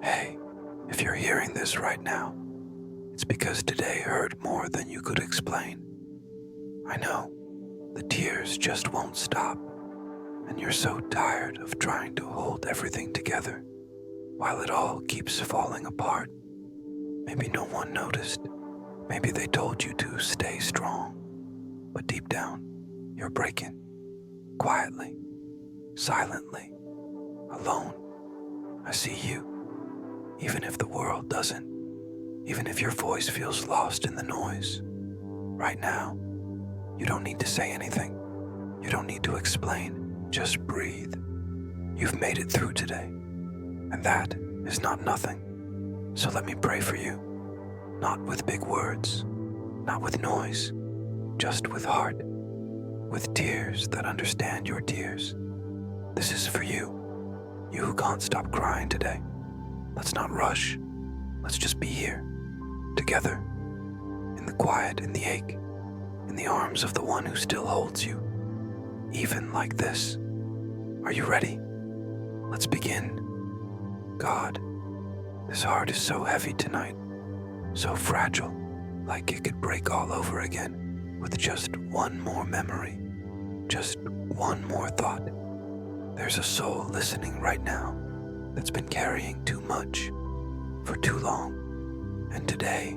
Hey, if you're hearing this right now, it's because today hurt more than you could explain. I know, the tears just won't stop, and you're so tired of trying to hold everything together while it all keeps falling apart. Maybe no one noticed. Maybe they told you to stay strong. But deep down, you're breaking. Quietly, silently, alone. I see you. Even if the world doesn't. Even if your voice feels lost in the noise. Right now, you don't need to say anything. You don't need to explain. Just breathe. You've made it through today. And that is not nothing. So let me pray for you. Not with big words. Not with noise. Just with heart. With tears that understand your tears. This is for you. You who can't stop crying today. Let's not rush. Let's just be here. Together. In the quiet, in the ache. In the arms of the one who still holds you. Even like this. Are you ready? Let's begin. God, this heart is so heavy tonight. So fragile. Like it could break all over again. With just one more memory. Just one more thought. There's a soul listening right now that's been carrying too much for too long, and today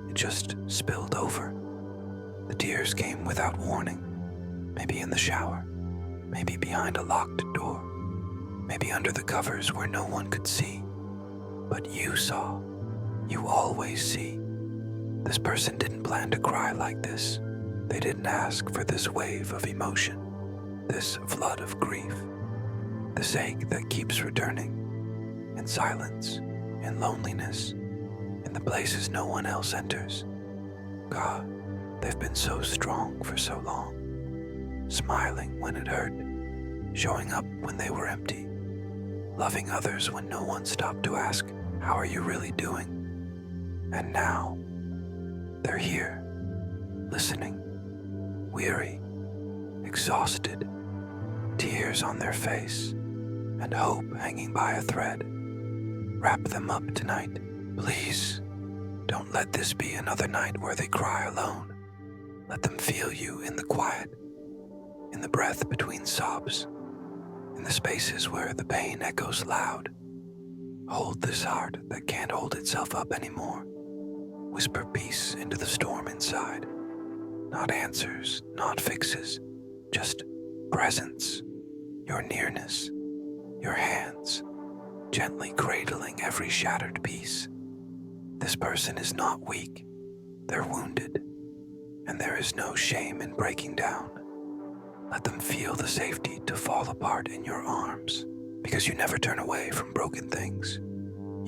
it just spilled over. The tears came without warning, maybe in the shower, maybe behind a locked door, maybe under the covers where no one could see. But you saw, you always see. This person didn't plan to cry like this. They didn't ask for this wave of emotion, this flood of grief. This ache that keeps returning, in silence, in loneliness, in the places no one else enters. God, they've been so strong for so long, smiling when it hurt, showing up when they were empty, loving others when no one stopped to ask, how are you really doing? And now, they're here, listening, weary, exhausted, tears on their face, and hope hanging by a thread. Wrap them up tonight. Please, don't let this be another night where they cry alone. Let them feel you in the quiet, in the breath between sobs, in the spaces where the pain echoes loud. Hold this heart that can't hold itself up anymore. Whisper peace into the storm inside. Not answers, not fixes, just presence, your nearness. Your hands, gently cradling every shattered piece. This person is not weak, they're wounded, and there is no shame in breaking down. Let them feel the safety to fall apart in your arms, because you never turn away from broken things.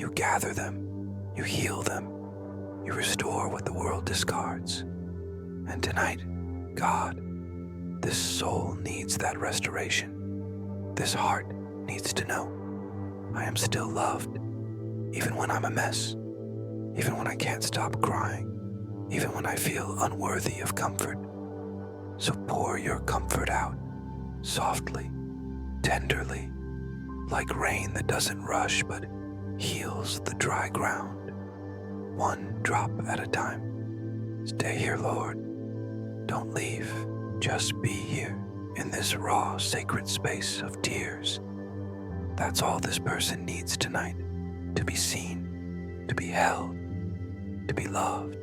You gather them, you heal them, you restore what the world discards. And tonight, God, this soul needs that restoration. This heart needs to know I am still loved, even when I'm a mess, even when I can't stop crying, even when I feel unworthy of comfort. So pour your comfort out, softly, tenderly, like rain that doesn't rush but heals the dry ground, one drop at a time. Stay here, Lord. Don't leave. Just be here in this raw, sacred space of tears. That's all this person needs tonight, to be seen, to be held, to be loved,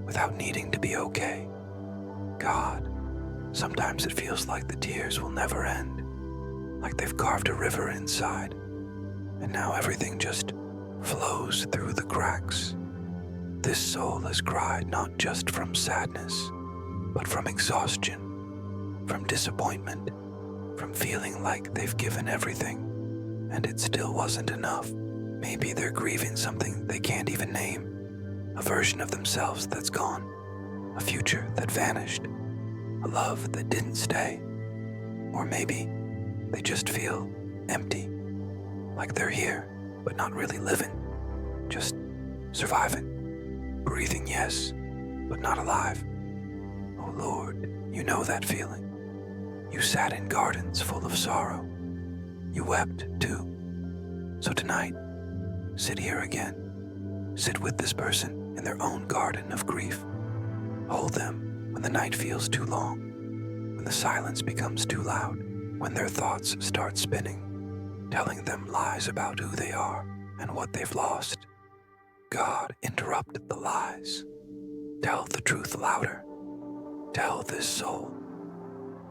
without needing to be okay. God, sometimes it feels like the tears will never end, like they've carved a river inside, and now everything just flows through the cracks. This soul has cried not just from sadness, but from exhaustion, from disappointment, from feeling like they've given everything, and it still wasn't enough. Maybe they're grieving something they can't even name, a version of themselves that's gone, a future that vanished, a love that didn't stay. Or maybe they just feel empty, like they're here, but not really living, just surviving, breathing, yes, but not alive. Oh Lord, you know that feeling. You sat in gardens full of sorrow. You wept too. So tonight, sit here again. Sit with this person in their own garden of grief. Hold them when the night feels too long, when the silence becomes too loud, when their thoughts start spinning, telling them lies about who they are and what they've lost. God, interrupt the lies. Tell the truth louder. Tell this soul,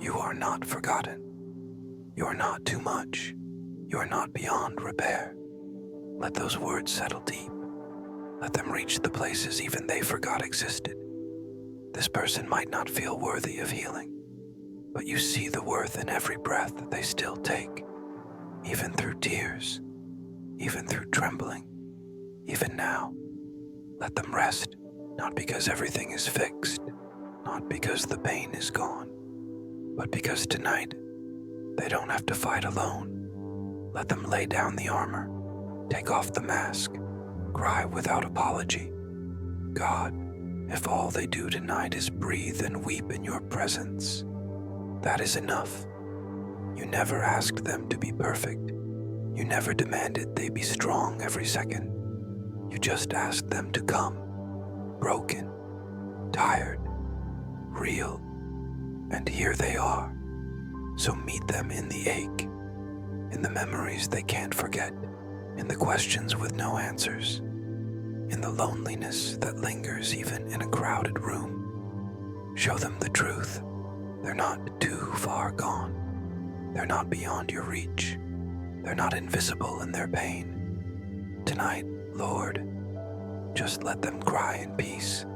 you are not forgotten. You are not too much. You are not beyond repair. Let those words settle deep. Let them reach the places even they forgot existed. This person might not feel worthy of healing, but you see the worth in every breath that they still take, even through tears, even through trembling, even now. Let them rest, not because everything is fixed, not because the pain is gone, but because tonight they don't have to fight alone. Let them lay down the armor, take off the mask, cry without apology. God, if all they do tonight is breathe and weep in your presence, that is enough. You never asked them to be perfect. You never demanded they be strong every second. You just asked them to come, broken, tired, real, and here they are. So meet them in the ache, in the memories they can't forget, in the questions with no answers, in the loneliness that lingers even in a crowded room. Show them the truth. They're not too far gone. They're not beyond your reach. They're not invisible in their pain. Tonight, Lord, just let them cry in peace.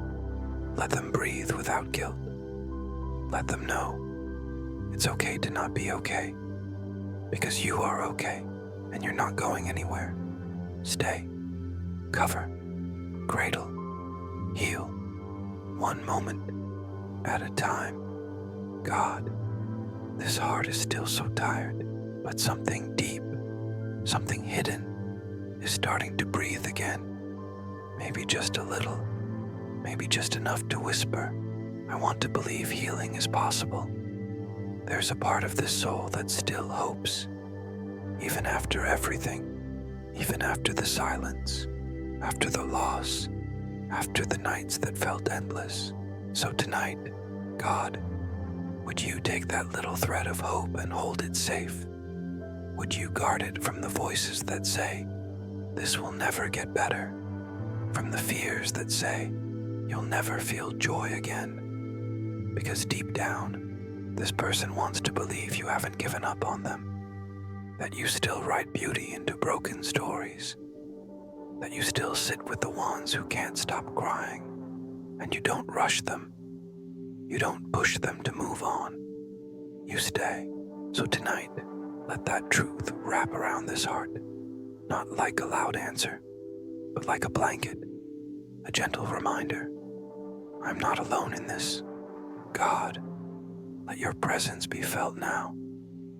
Let them breathe without guilt. Let them know it's okay to not be okay, because you are okay and you're not going anywhere. Stay, cover, cradle, heal, one moment at a time. God, this heart is still so tired, but something deep, something hidden is starting to breathe again. Maybe just a little, maybe just enough to whisper, I want to believe healing is possible. There's a part of this soul that still hopes, even after everything, even after the silence, after the loss, after the nights that felt endless. So tonight, God, would you take that little thread of hope and hold it safe? Would you guard it from the voices that say, this will never get better? From the fears that say, you'll never feel joy again? Because deep down, this person wants to believe you haven't given up on them, that you still write beauty into broken stories, that you still sit with the ones who can't stop crying, and you don't rush them. You don't push them to move on. You stay. So tonight, let that truth wrap around this heart, not like a loud answer, but like a blanket, a gentle reminder. I'm not alone in this. God, let your presence be felt now,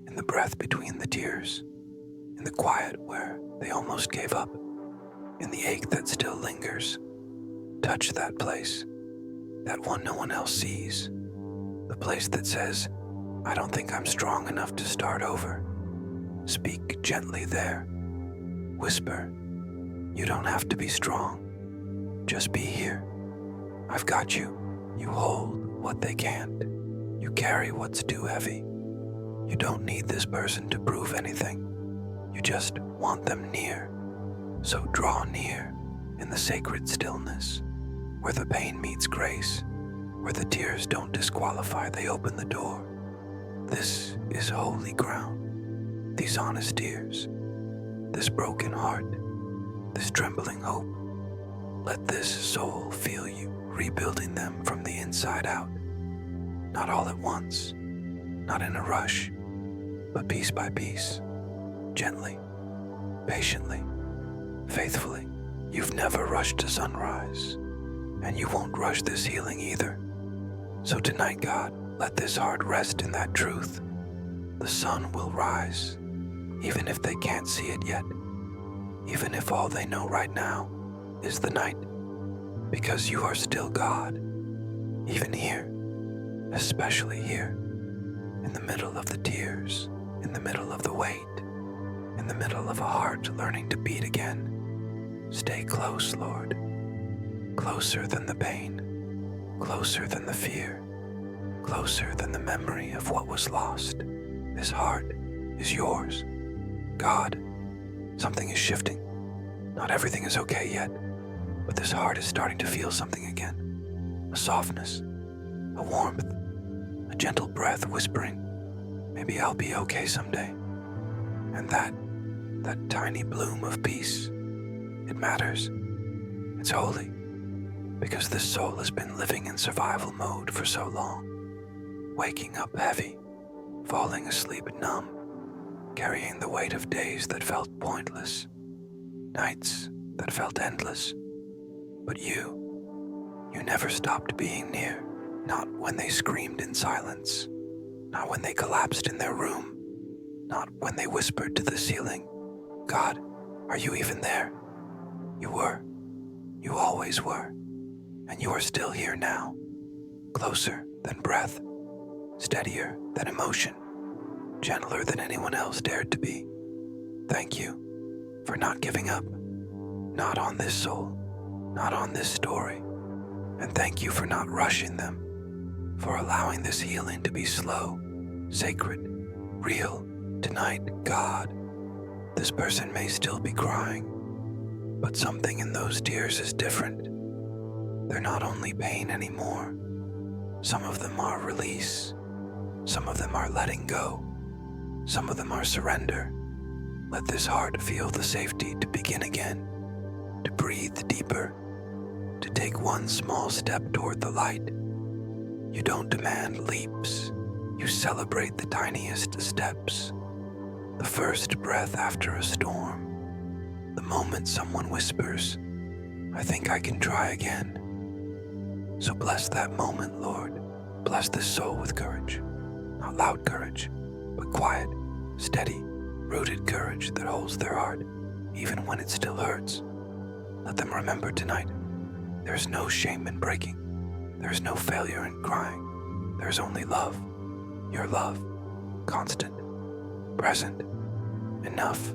in the breath between the tears, in the quiet where they almost gave up, in the ache that still lingers. Touch that place, that one no one else sees, the place that says, I don't think I'm strong enough to start over. Speak gently there. Whisper, you don't have to be strong. Just be here. I've got you. You hold what they can't. You carry what's too heavy. You don't need this person to prove anything. You just want them near. So draw near in the sacred stillness, where the pain meets grace, where the tears don't disqualify, they open the door. This is holy ground. These honest tears, this broken heart, this trembling hope. Let this soul feel you, rebuilding them from the inside out. Not all at once, not in a rush, but piece by piece, gently, patiently, faithfully. You've never rushed to sunrise, and you won't rush this healing either. So tonight, God, let this heart rest in that truth. The sun will rise, even if they can't see it yet, even if all they know right now is the night, because you are still God, even here, especially here, in the middle of the tears, in the middle of the weight, in the middle of a heart learning to beat again. Stay close, Lord. Closer than the pain, closer than the fear, closer than the memory of what was lost. This heart is yours. God, something is shifting. Not everything is okay yet, but this heart is starting to feel something again. A softness, a warmth, a gentle breath whispering, maybe I'll be okay someday. And that tiny bloom of peace, it matters. It's holy, because this soul has been living in survival mode for so long, waking up heavy, falling asleep numb, carrying the weight of days that felt pointless, nights that felt endless. But you never stopped being near, not when they screamed in silence, not when they collapsed in their room, not when they whispered to the ceiling, God, are you even there? You were. You always were. And you are still here now, closer than breath, steadier than emotion, gentler than anyone else dared to be. Thank you for not giving up, not on this soul, not on this story. And thank you for not rushing them, for allowing this healing to be slow, sacred, real. Tonight, God, this person may still be crying, but something in those tears is different. They're not only pain anymore. Some of them are release. Some of them are letting go. Some of them are surrender. Let this heart feel the safety to begin again, to breathe deeper, to take one small step toward the light. You don't demand leaps. You celebrate the tiniest steps. The first breath after a storm. The moment someone whispers, I think I can try again. So bless that moment, Lord. Bless this soul with courage. Not loud courage, but quiet, steady, rooted courage that holds their heart, even when it still hurts. Let them remember tonight, there's no shame in breaking. There's no failure in crying. There's only love. Your love, constant, present, enough.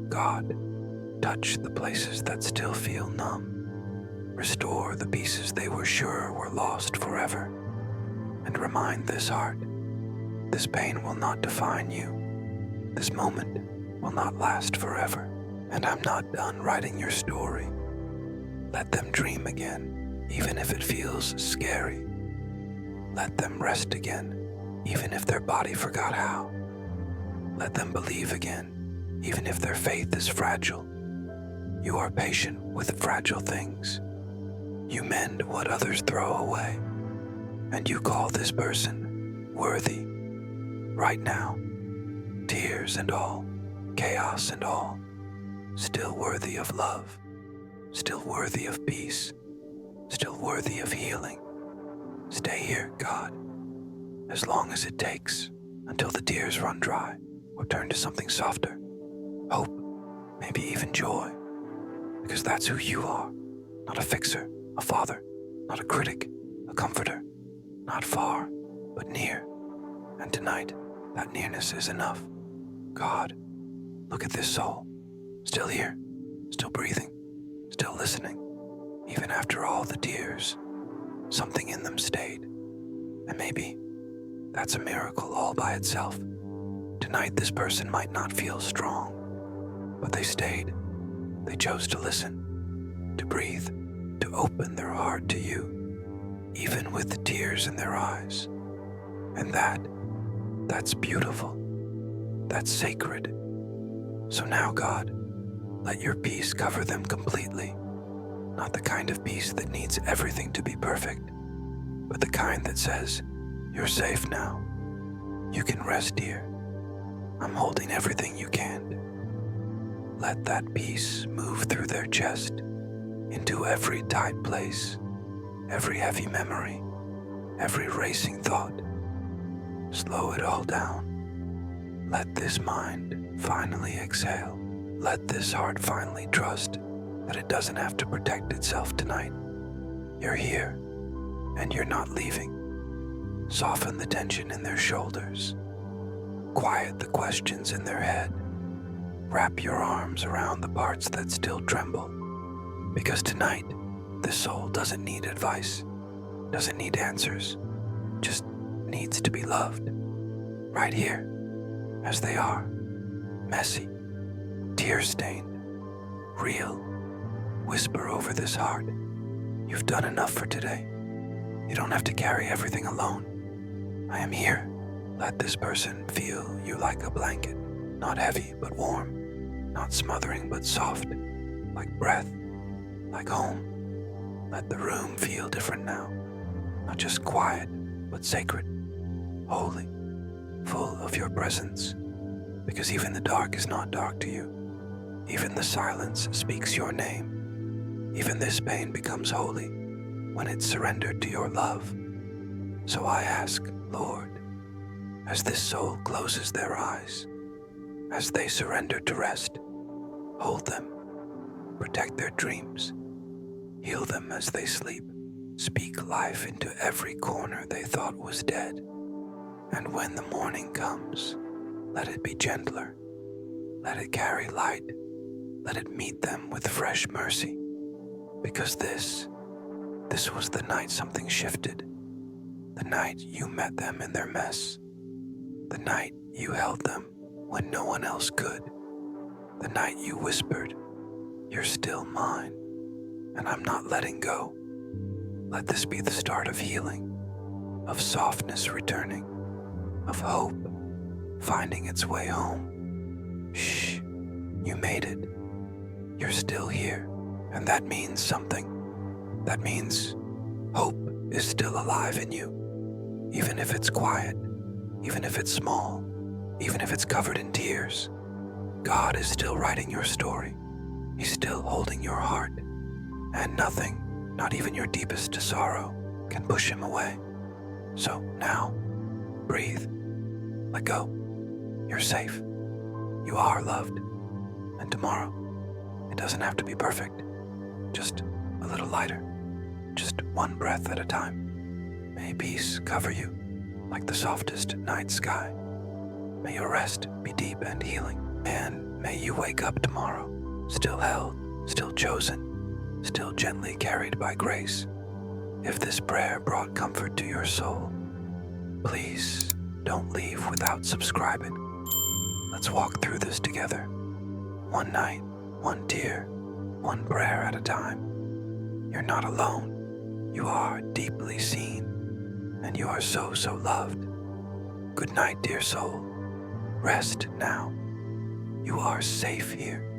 God, touch the places that still feel numb. Restore the pieces they were sure were lost forever. And remind this heart, this pain will not define you. This moment will not last forever. And I'm not done writing your story. Let them dream again, even if it feels scary. Let them rest again, even if their body forgot how. Let them believe again, even if their faith is fragile. You are patient with fragile things. You mend what others throw away. And you call this person worthy. Right now, tears and all, chaos and all, still worthy of love, still worthy of peace, still worthy of healing. Stay here, God, as long as it takes, until the tears run dry or turn to something softer, hope, maybe even joy, because that's who you are, not a fixer, a father, not a critic, a comforter, not far, but near. And tonight, that nearness is enough. God, look at this soul, still here, still breathing, still listening, even after all the tears. Something in them stayed, and maybe that's a miracle all by itself. Tonight, this person might not feel strong, but they stayed. They chose to listen, to breathe, to open their heart to you, even with the tears in their eyes. And that's beautiful. That's sacred. So now, God, let your peace cover them completely. Not the kind of peace that needs everything to be perfect, but the kind that says, you're safe now. You can rest here. I'm holding everything you can. Let that peace move through their chest, into every tight place, every heavy memory, every racing thought. Slow it all down. Let this mind finally exhale. Let this heart finally trust that it doesn't have to protect itself tonight. You're here, and you're not leaving. Soften the tension in their shoulders. Quiet the questions in their head. Wrap your arms around the parts that still tremble. Because tonight, this soul doesn't need advice, doesn't need answers, just needs to be loved. Right here, as they are, messy, tear-stained, real. Whisper over this heart. You've done enough for today. You don't have to carry everything alone. I am here. Let this person feel you like a blanket, not heavy but warm, not smothering but soft, like breath, like home. Let the room feel different now, not just quiet, but sacred, holy, full of your presence, because even the dark is not dark to you. Even the silence speaks your name. Even this pain becomes holy when it's surrendered to your love. So I ask, Lord, as this soul closes their eyes, as they surrender to rest, hold them, protect their dreams, heal them as they sleep, speak life into every corner they thought was dead. And when the morning comes, let it be gentler, let it carry light, let it meet them with fresh mercy, because this was the night something shifted, the night you met them in their mess, the night you held them when no one else could, the night you whispered, "You're still mine, and I'm not letting go." Let this be the start of healing, of softness returning, of hope finding its way home. Shh, you made it. You're still here, and that means something. That means hope is still alive in you, even if it's quiet, even if it's small, even if it's covered in tears. God is still writing your story. He's still holding your heart, and nothing, not even your deepest sorrow, can push him away. So now, breathe, let go. You're safe. You are loved. And tomorrow, it doesn't have to be perfect, just a little lighter, just one breath at a time. May peace cover you like the softest night sky. May your rest be deep and healing, and may you wake up tomorrow, still held, still chosen, still gently carried by grace. If this prayer brought comfort to your soul, please don't leave without subscribing. Let's walk through this together, one night, one tear, one prayer at a time. You're not alone. You are deeply seen, and you are so loved. Good night, dear soul. Rest now. You are safe here.